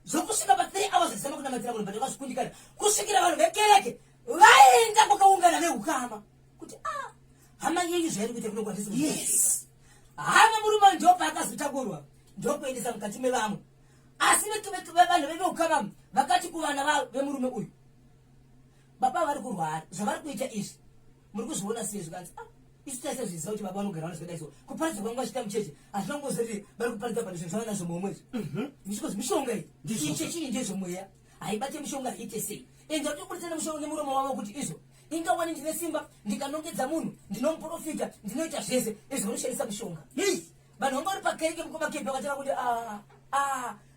Speaker 2: zvokusvika pa3 hours zvisama kunamatira munhu but vakazvikundikana kusvikira vanhu vekereke vaenda kwakaungana veukama kuti hama yenyu zvairi kuita kunongwandisi
Speaker 1: yes
Speaker 2: hama murume ndopa akazotakurwa ndokuendesa mukati mevamwe asi vanhu veveukama vakati kuvana vavo vemurume uyu baba vari kurwara zvavari kuita izvi muri kuzviona sei zvikanzi isu taisa zviziva kuti baba vanogara vanozvida izvo kuparidza kwangu vachita mucheche hazvinongozoti vari kuparidza pano zvinhu zvavanazvo muhomwezvo zvichikozi mishonga iyi ichechii ndezvomweya haibate mishonga iite sei ende ratoburisana mushonga nemuromo wavo kuti izvo ingawani ndine simba ndikanongedza munhu ndinomuprofita ndinoita zvese izvo vanoshandisa mushonga vanhu vanga vari pakereke mukomakebhi vakataka kuti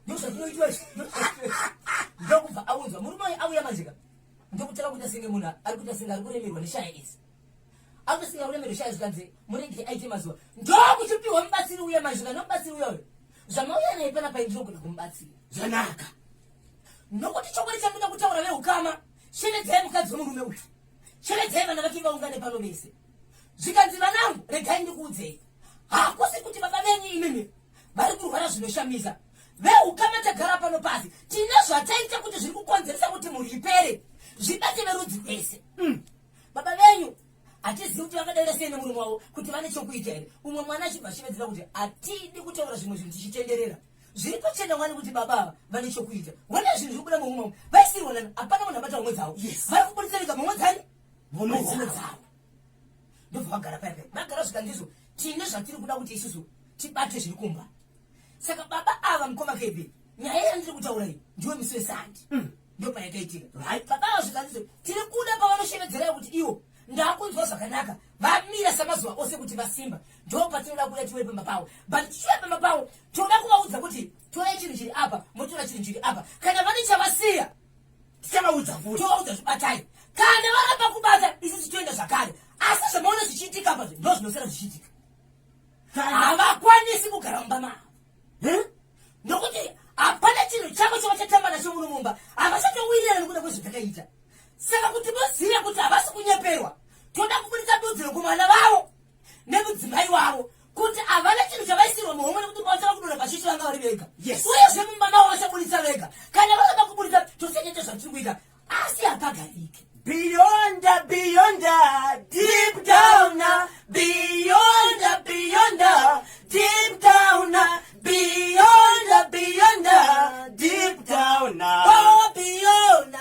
Speaker 2: ndozvatinoitwa ndokubva aunzwa murume uyu auya majika ndokutaka kuita senge munhu ari kuita senge ari kuremerwa neshaya idzi akutosinga kuremerwa shaya zvikanzi murege aite mazuva ndokuchipiwa mubatsiri uya mazvika nomubatsiri uya uyo zvamauya naye panapai ndinogona kumubatsira
Speaker 1: zvanaka
Speaker 2: nokuti chokwadi chandoda kutaura veukama shevedzai mukadzi womurume uyu shevedzai vana vake vaungane pano vese zvikanzi vanangu regai ndikuudzei hakusi kuti baba venyu imimi vari kurwara zvinoshamisa veukama tagara pano pasi tine zvataita kuti zviri kukonzeresa kuti mhuri ipere zvibate verudzi rwese baba venyu hatizivi kuti vakadaira sei nemurume wavo kuti vane chokuita here umwe mwana achibva achivedzera kuti hatidi kutaura zvimwe zvinhu tichitenderera zviri pachena mwani kuti baba vane chokuita wane zvinhu zvikubuda mumwe vaisirwa nani hapana munhu abata mumwe dzavo vari kubudisa vega mumwe dzani mumwe dzavo ndobva vagara paipai vagara zvikandizvo tine zvatiri kuda kuti isusu tibate zviri kumba saka baba ava mukomakebhi nyaya yandiri kutaura iyi ndiwe misi wesandi ndopayakaitika baba ava zvikandizvo tiri kuda pavanoshevedzera kuti iwo ndakunzwa zvakanaka vamira samazuva ose kuti vasimba ndo patinoda kuda tiwe pamba pavo but tichiwe pamba pavo toda kuvaudza kuti torai chinhu chiri apa motora chinhu chiri apa kana vane chavasiya
Speaker 1: tichavaudza futi
Speaker 2: tovaudza zvibatai kana varamba kubata isusu toenda zvakare asi zvamaona zvichiitika apa ndo zvinosara zvichiitika havakwanisi kugara mumba mavo nokuti hapana chinhu chavo chavachatamba nacho muno mumba havachatowirirana nekuda kwezvakakaita saka kuti moziva kuti havasi kunyeperwa toda kubudisa dudziro kumwana vavo nemudzimai wavo kuti havana chinhu chavaisirwa muhomwe nekuti vachava kudonha pachichi vanga vari vega uyezve mumba mavo vachabudisa vega kana vasada kubudisa tosenyete zvatiri kuita asi hapagarike
Speaker 1: beyond deep down beyond deep down beyond deep down
Speaker 2: oh beyond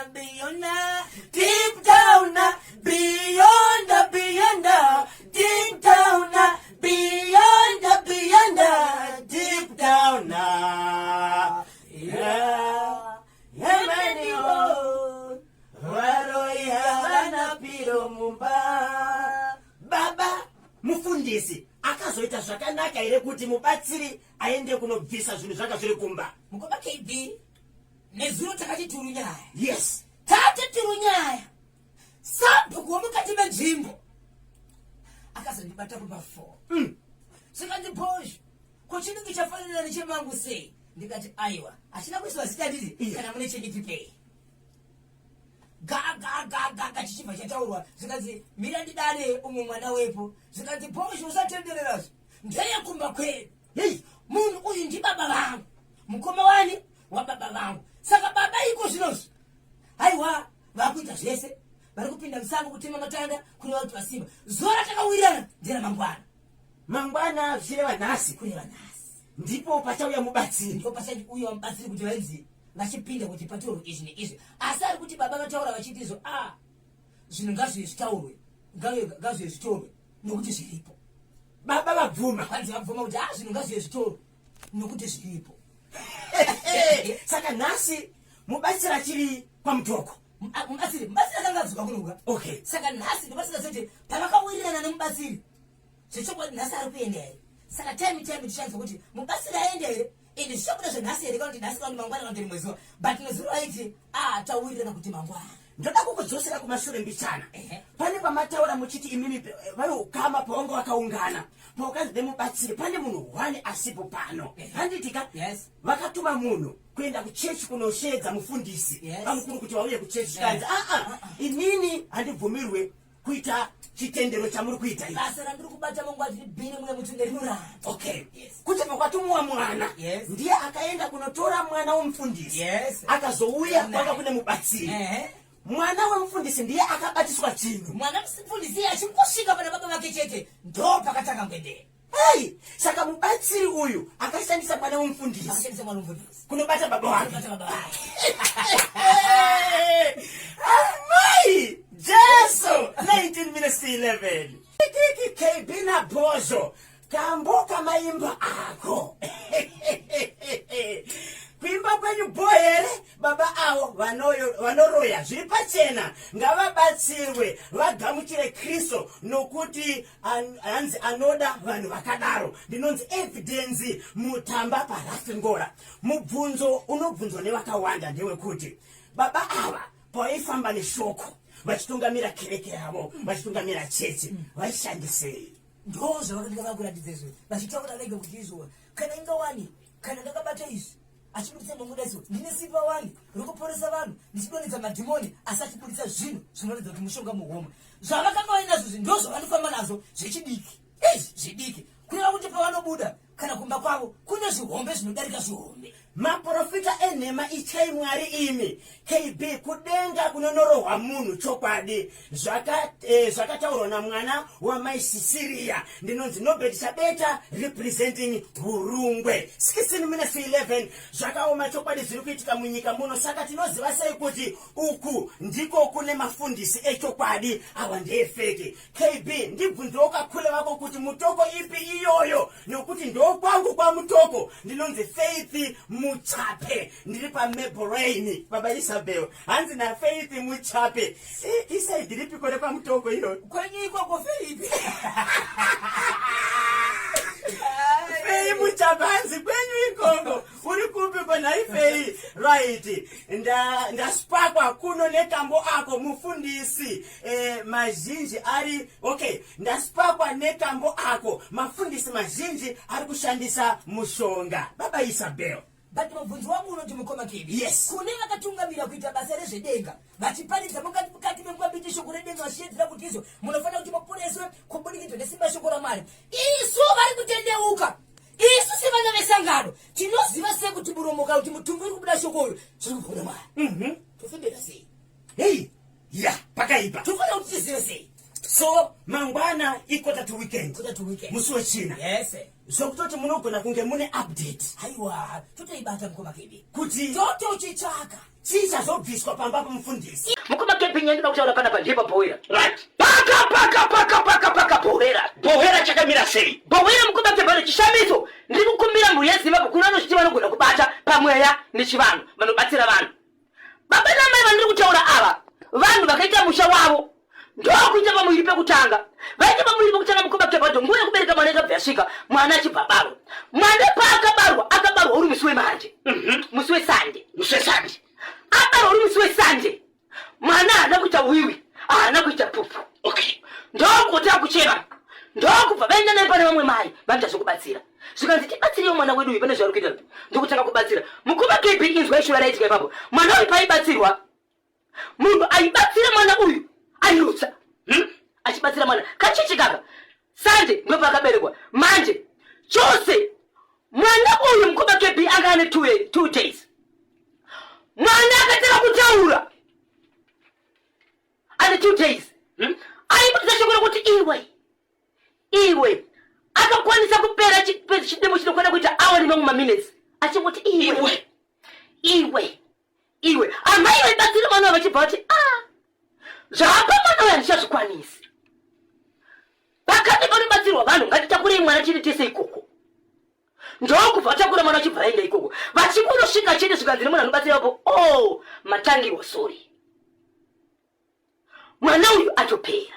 Speaker 1: deep down beyond deep down beyond deep down baba mufundisi akazoita zvakanaka here kuti mubatsiri aende kunobvisa zvinhu zvanga zviri kumba
Speaker 2: mukomba kb nezuro takati turu nyaya
Speaker 1: yes
Speaker 2: tate turu nyaya sabhuku womukati menzvimbo akazondibata kupa 4 sikandibhozha kuchinenge chafanira nechemangu sei ndikati aiwa hachina kuiswa zita nditi kana mune chekitipei gaga chichibva chataurwa zvikanzi mira ndidare umwe mwana wepo zvikanzi bhozha usatendererazvo ndeyekumba kwedu munhu uyu ndibaba vangu mukoma wani wababa vangu saka baba iko zvinozvi haiwa vakuita zvese vari kupinda musango kutema matanda kureva kuti vasimba zuva ratakawirirana ndera mangwana
Speaker 1: zvireva nhasi
Speaker 2: kureva nhasi
Speaker 1: ndipo pachauya mubatsiri.
Speaker 2: Ndipo pachaji uyo mubatsiri kuti vaidzi vachipinda kuti patoro izvi neizvi. Asi ari kuti baba vataura vachiti izvo zvinhu ngazvizvitaurwe ngazvizvitorwe nokuti zviripo.
Speaker 1: Baba vabvuma.
Speaker 2: Vanzi vabvuma kuti zvinhu ngazvizvitorwe nokuti zviripo.
Speaker 1: Saka nhasi mubatsiri achiri pamutoko.
Speaker 2: Mubatsiri akanga adzoka kunoka.
Speaker 1: Okay.
Speaker 2: Saka nhasi ndinobatsira kuti pavakawirirana nemubatsiri zvechokwadi nhasi ari kuenda here. Saka time tichanzwa kuti mubatsiri aenda here ende zvichabuda zvenhasi here kana kuti nhasi kana kuti mangwana kana kuti rimwe zuva but nezuro aiti tawirirana kuti mangwana.
Speaker 1: Ndoda kukudzosera kumashure mbichana. Pane pamataura muchiti imimi vayokama pavanga vakaungana paukanzi nemubatsiri pane munhu wani asipo pano. Handitika vakatuma munhu kuenda kuchechi kunoshedza mufundisi pamukuru kuti vauye kuchechi kanzi inini handibvumirwe kuita chitendero chamuri kuita ichi.
Speaker 2: Basa randiri kubata mangwana tiri bhini mune mutenderi muramba.
Speaker 1: Okay. Kuti pakwatumwa mwana ndiye akaenda kunotora mwana womufundisi akazouya kwanga kune mubatsiri. Mwana wemufundisi ndiye akabatiswa chino.
Speaker 2: Mwana mufundisi achingosvika pana baba vake chete ndo pakatanga kuendera.
Speaker 1: Saka mubatsiri uyu akashandisa mwana wemufundisi kunobata baba wake. Amai Jesu 19 minutes to 11. KB na bozo kamboka maimba ako. Kuimba kwenyu bohere baba avo vanoroya zviri pachena ngavabatsirwe vagamuchire Kristu nokuti hanzi anoda vanhu vakadaro. Ndinonzi evidence mutamba parafingora. Mubvunzo unobvunzwa nevakawanda ndewekuti baba ava pavaifamba neshoko vachitungamira kereke yavo vachitungamira chechi vaishandisei?
Speaker 2: Ndo zvavakandika vakuratidza izvo vachitaura vega kuti izvo kana ingawani kana ndakabata izvi achibudisa manguda izvo ndine simba wani rokuporesa vanhu ndichidonedza madhimoni asi achibudisa zvinhu zvinoratidza kuti mushonga muhoma. Zvavakanga vainazvo ndo zvavanofamba nazvo zvechidiki zvidiki kureva kuti pavanobuda kana kumba kwavo kune zvihombe zvinodarika zvihombe.
Speaker 1: Maprofita enhema ichai mwari imi KB kudenga kunonorohwa munhu chokwadi zvakataurwa namwana wamaisisiriya ndinonzi Nobeta Beta representing Hurungwe 16 minutes to 11. Zvakaoma chokwadi zviri kuitika munyika muno. Saka tinoziva sei kuti uku ndiko kune mafundisi echokwadi awa ndeefeke? KB ndibvunziro kakule vako kuti mutoko ipi iyoyo nokuti ndo kwangu kwa mutoko ndinonzi Faith Muchape ndiri paMaple Rain. Baba Isabel hanzi na Faith Muchape isaidi ripi kone pamutoko iyo
Speaker 2: kwenye ikoko Faith
Speaker 1: Faith Muchape hanzi kwenye ikoko uri kupi kona ifei right. Ndaspakwa kuno netambo ako mufundisi mazhinji ari okay. Ndaspakwa netambo ako mafundisi mazhinji ari kushandisa mushonga. Baba Isabel
Speaker 2: but mabvunzo wangu unoti mukoma KB kune vakatungamira kuita basa rezvedenga vachiparidza mukati memukabiti shoko redenga vachiedzera kuti izvo munofanira kuti maporeswe kubudikidza nesimba shoko raMwari. Isu vari kutendeuka isu sevana vesangano tinoziva sei kuti muromoka kuti mutumbi uri kubuda shoko uyu zviri kubva Mwari. Tofembera sei?
Speaker 1: Pakaipa
Speaker 2: tofanira kuti tizive sei?
Speaker 1: So mangwana ikota to weekend musi wechina zvokutoti munogona kunge mune update.
Speaker 2: Haiwa totoibata mukoma KB
Speaker 1: kuti
Speaker 2: totochitsvaka
Speaker 1: chichazobviswa pamba pamufundisi.
Speaker 3: Mukoma KB nyandida kutaura panapa ndipo Bhoera right. Paka Bhoera chakamira sei? Bhoera mukoma KB chishamiso ndiri kukumbira mhuri yeZimbabwe kuna vanhu vanogona kubata pamweya nechivanhu vanobatsira vanhu. Baba namai vandiri kutaura ava vanhu vakaita musha wavo ndokuita pamuviri pekutanga vaita pamuviri pekutanga mukoma KB nguva yekubereka mwana ikabva yasvika mwana achibva barwa. Mwana akabarwa uri musi wemanje musi wesande abarwa uri musi wesande mwana haana kuita wiwi haana kuita pupu. Okay. Ndokutanga kuchema ndokubva vaenda naye pane vamwe mai vanotazokubatsira zvikanzi tibatsiriwo mwana wedu uyu pane zvauri kuita ndokutanga kubatsira. Mukoma KB inzwa ishura raitika ipapo mwana uyu paibatsirwa munhu aibatsira mwana uyu ainutsa achibatsira mwana kachichikaka sande ndo pakaberekwa manje chose mwana uyu mukoma KB anga ane 2 days mwana akatanga kutaura ane 2 days aibudisa shoko rokuti iwe akakwanisa akwanisa kupera chidemo chinokwana kuita hour mamwe maminutes achingoti iwe amai vaibatsira mwana vachibva kuti zvapa mwana uya ndichazvikwanisi pakati panobatsirwa vanhu ngatitakurei mwana chiri tese ikoko ndokubva takura mwana achibva aenda ikoko vachimunosvika chete zvikanzire munhu anobatsirapo matangirwa sori mwana uyu atopera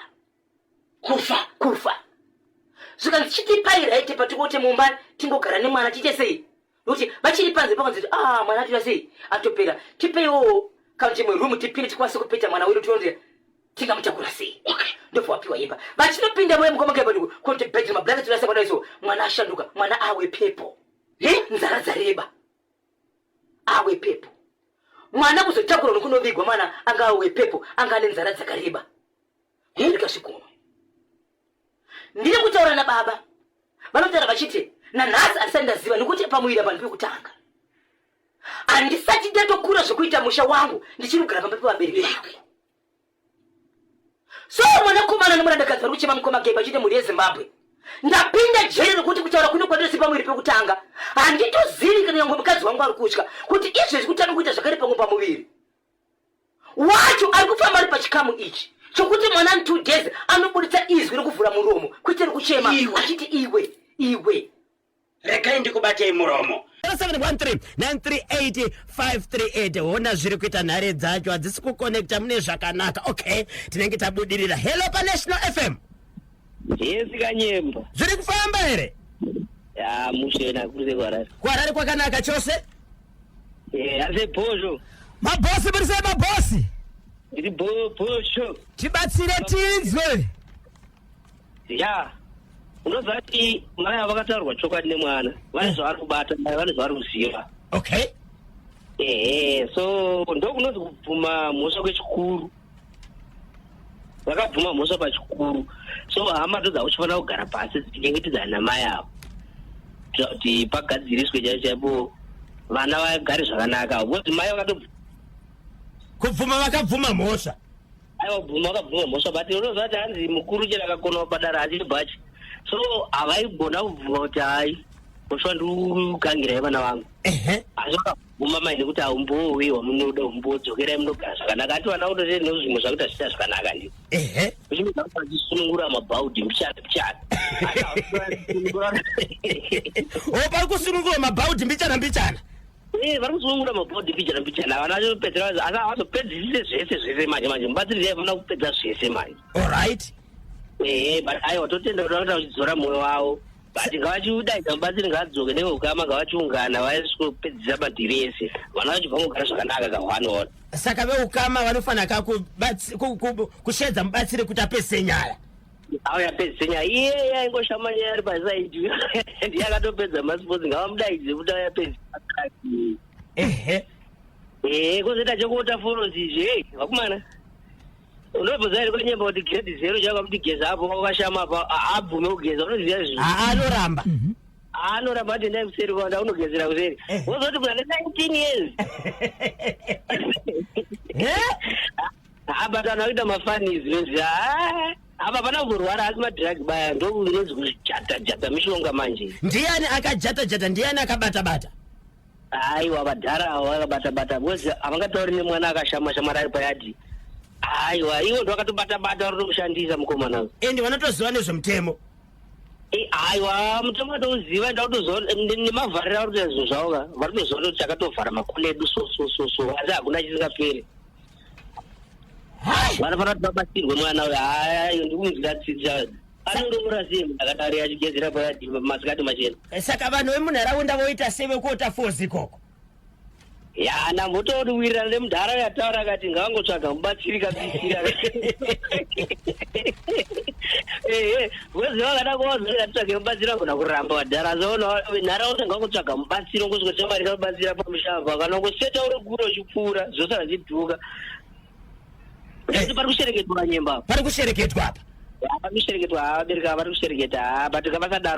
Speaker 3: kufa zvikanzi chitipaira ite patikote mumba tingogara nemwana tiite sei nokuti vachiri panze pakanzi kuti mwana atoita sei atopera tipeiwo kamchimwe rumu tipinde tikwanise kupeta mwana wedu tionde tingamutakura sei ndobva wapiwa imba vachinopinda moyo mukomakaipadiko kuti bedroom mablanketi rasa kwadaiso mwana ashanduka mwana awe pepo nzara dzareba awe pepo mwana kuzotakura nokunovigwa mwana anga awe pepo anga ane nzara dzakareba rikasvikomwe ndiri kutaura nababa vanotaura vachiti nanhasi handisati ndaziva nokuti pamuiri apa ndipekutanga handisati ndatokura zvokuita musha wangu ndichirugara pamba pevabereki vangu so mwanakomana nomurandakadzi vari kuchema mukomageba achite mhuri yezimbabwe ndapinda jeri nokuti kutaura kuno kwandinosi pamuiri pekutanga handitozivi kana nyangwe mukadzi wangu ari kutya kuti izvezvi kutanga kuita zvakare pamwe pamuviri wacho ari kufamba ari pachikamu ichi chokuti mwana 2 days anobuditsa izwi rekuvhura muromo kuitira kuchema achiti iwe
Speaker 1: rekai ndikubatei muromo
Speaker 4: 713-938-538 hona zviri kuita nhare dzacho hadzisi kukonekta mune zvakanaka. Okay, tinenge tabudirira. Hello paNational FM.
Speaker 5: Yes kanyemba.
Speaker 4: Zviri kufamba here?
Speaker 5: Ya mushena kuri kwarari.
Speaker 4: Kwarari kwakanaka chose?
Speaker 5: Ase posho.
Speaker 2: Mabosi burise mabosi.
Speaker 5: Ndiri posho.
Speaker 2: Tibatsire tizwe.
Speaker 5: Ya. Unozati mwana vakataurwa chokwadi nemwana. Vane zvavari kubata, vane zvavari kuziva.
Speaker 4: Okay.
Speaker 5: So ndokunozi kubvuma mhosva kwechikuru. Vakabvuma mhosva pachikuru. So hama dzoda kuchifanira kugara pasi dzichengetedzana namai avo. Kuti pagadziriswe chaipo vana vagare zvakanaka. Kuti mai vakatobvuma.
Speaker 4: Kubvuma vakabvuma mhosva.
Speaker 5: Aiwa bvuma vakabvuma mhosva bati unozati hanzi mukuru chera akakona kubhadhara achiri bhachi. So avaigona kubvuma kuti hai mhosva ndikugangirai vana vangu. Asi vakabvuma mai nekuti haumbowiwa munoda kumbodzokerai munogara zvakanaka. Ati vana kutotee nezvimwe zvakuti zviita zvakanaka ndiko. Uchimedza kuti vachisunungura mabhaudhi mbichana.
Speaker 4: Pari kusunungura mabhaudhi mbichana.
Speaker 5: Vari kusunungura mabhaudhi mbichana. Vana vachopedzera asi havazopedzisise zvese manje. Mubatsirire aifana kupedza zvese manje.
Speaker 4: Alright.
Speaker 5: But aiwa totenda kuti vanoda kuchidzora mwoyo wavo. But ngavachiudaidza mubatsiri ngaadzoke neveukama ngavachiungana vaisopedzisa madhiri ese. Vana vachibva kugara zvakanaka kahwanoona.
Speaker 4: Saka veukama vanofanira kushedza mubatsiri kuti apedzise nyaya.
Speaker 5: Auya apedzise nyaya. Iye aingoshama nyaya ari pasaidi. Ndiye akatopedza masipotsi ngavamudaidze kuti auya apedzise. Kozoita chekuota forosizve vakumana. Unobvunza here kwenyemba kuti grade 0 chakamuti geza apo kwakashama apa abvume kugeza unoziva izvi.
Speaker 4: Anoramba.
Speaker 5: Anoramba ati ndai kuseri kwanda unogezera kuseri. Wozoti mwana 19 years. But anoita mafanizi nozi apa pana kurwara asi madhiragi baya ndokunonzi kujata mishonga manje.
Speaker 4: Ndiani akajata ndiani akabata?
Speaker 5: Aiwa vadhara avo vakabata because havangatauri nemwana akashama ari payadhi. Aiwa iwo ndo akatobata urikushandisa mukomana.
Speaker 4: Endi vanotoziva nezvemutemo.
Speaker 5: Aiwa mutemo atouziva ndakutoziva nemavhariro ari kuita zvinhu zvavo ka varitoziva kuti chakatovhara makonedu so asi hakuna chisingaperi. Vanofanira kuti vabatsirwe mwana uyo. Hayi ndikunzira tsitsi anondomura sei munhu akatari achigezera payadhi masikati machena.
Speaker 4: Saka vanhu vemunharaunda voita seve kuota fozi ikoko.
Speaker 5: Ya ndambotori wirirana nemudhara yataura akati ngavangotsvaga mubatsiri kabisira. Wezi vakada kuvazoa tsvaga mubatsiri vagona kuramba vadhara zaona nharaunda ngavangotsvaga mubatsiri ngosvikochamarika mubatsira pamushamba kana ngoseta uri guro uchipfuura zvosara zvidhuka. Pari kushereketwa nyemba.
Speaker 4: Pari kushereketwa apa.
Speaker 5: Pari kushereketwa vabereki vari kushereketa but kavasadaro